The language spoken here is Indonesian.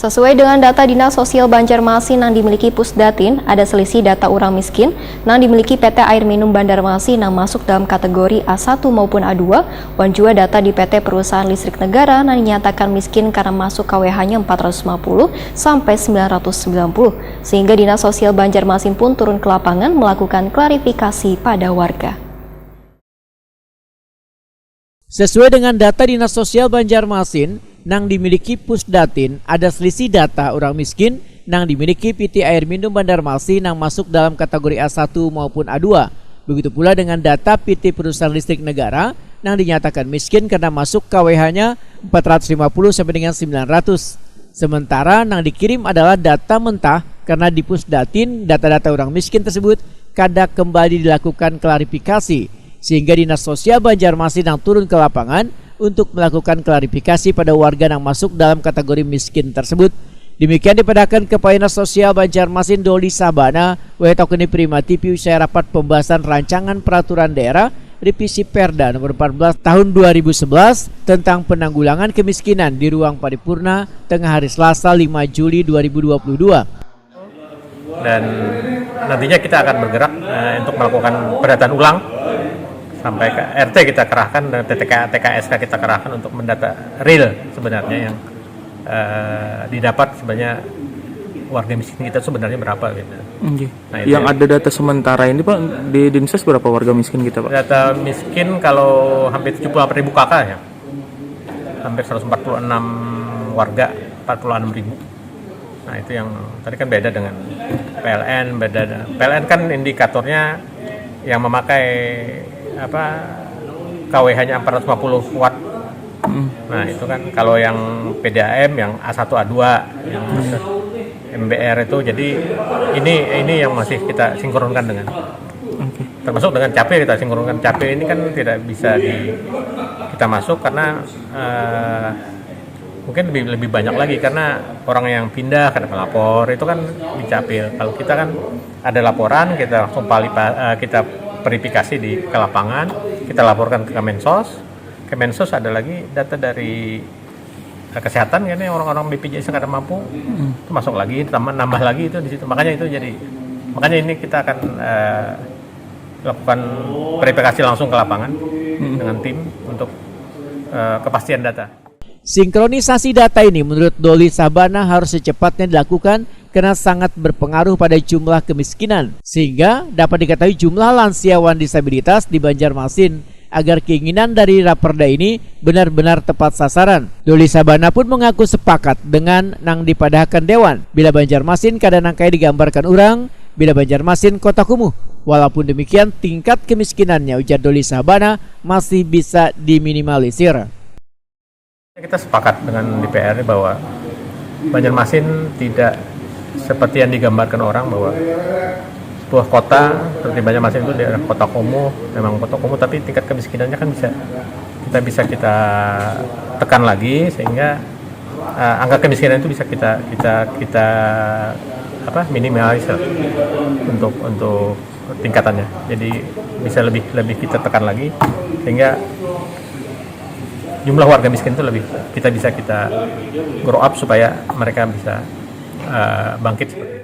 Sesuai dengan data Dinas Sosial Banjarmasin yang dimiliki Pusdatin, ada selisih data orang miskin yang dimiliki PT Air Minum Banjarmasin yang masuk dalam kategori A1 maupun A2, dan juga data di PT Perusahaan Listrik Negara yang dinyatakan miskin karena masuk KWH-nya 450 sampai 990, sehingga Dinas Sosial Banjarmasin pun turun ke lapangan melakukan klarifikasi pada warga. Sesuai dengan data Dinas Sosial Banjarmasin yang dimiliki Pusdatin, ada selisih data orang miskin yang dimiliki PT Air Minum Banjarmasin yang masuk dalam kategori A1 maupun A2. Begitu pula dengan data PT Perusahaan Listrik Negara yang dinyatakan miskin karena masuk KWH-nya 450 sampai dengan 900. Sementara yang dikirim adalah data mentah karena di Pusdatin data-data orang miskin tersebut kadang kembali dilakukan klarifikasi, sehingga Dinas Sosial Banjarmasin yang turun ke lapangan untuk melakukan klarifikasi pada warga yang masuk dalam kategori miskin tersebut. Demikian dipadahkan Kepala Dinas Sosial Banjarmasin Doli Sabana Wetokeni Prima TV usai rapat pembahasan rancangan peraturan daerah revisi Perda nomor 14 tahun 2011 tentang penanggulangan kemiskinan di ruang paripurna tengah hari Selasa 5 Juli 2022. Dan nantinya kita akan bergerak untuk melakukan pendataan ulang sampai ke RT kita kerahkan dan TKSK kita kerahkan untuk mendata real sebenarnya yang didapat sebenarnya warga miskin kita sebenarnya berapa gitu. Nah, yang ada data sementara ini Pak di Dinsos berapa warga miskin kita Pak? Data miskin kalau hampir 78.000 KK ya. Hampir 146 warga 46.000. Nah, itu yang tadi kan beda dengan PLN, PLN kan indikatornya yang memakai KWH-nya 450 watt. Nah, itu kan kalau yang PDAM yang A1 A2 yang MBR itu, jadi ini yang masih kita sinkronkan dengan termasuk dengan CAPE, kita sinkronkan. CAPE ini kan tidak bisa kita masuk karena mungkin lebih banyak lagi karena orang yang pindah karena melapor itu kan di CAPE. Kalau kita kan ada laporan, kita langsung kita verifikasi ke lapangan, kita laporkan ke Kemensos ada lagi data dari kesehatan kan ya, orang-orang BPJS yang kada mampu itu masuk lagi, nambah lagi itu di situ. Makanya ini kita akan lakukan verifikasi langsung ke lapangan dengan tim untuk kepastian data. Sinkronisasi data ini menurut Doli Sabana harus secepatnya dilakukan karena sangat berpengaruh pada jumlah kemiskinan, sehingga dapat diketahui jumlah lansiawan disabilitas di Banjarmasin agar keinginan dari Raperda ini benar-benar tepat sasaran. Doli Sabana pun mengaku sepakat dengan nang dipadahkan Dewan bila Banjarmasin kada nangkai digambarkan orang, bila Banjarmasin kota kumuh. Walaupun demikian tingkat kemiskinannya, ujar Doli Sabana, masih bisa diminimalisir. Kita sepakat dengan DPR bahwa Banjarmasin tidak seperti yang digambarkan orang bahwa sebuah kota seperti Banjarmasin itu daerah kota kumuh, memang kota kumuh, tapi tingkat kemiskinannya kan bisa kita tekan lagi sehingga angka kemiskinan itu bisa kita minimalisir untuk tingkatannya. Jadi bisa lebih kita tekan lagi sehingga jumlah warga miskin itu bisa kita grow up supaya mereka bisa bangkit seperti itu.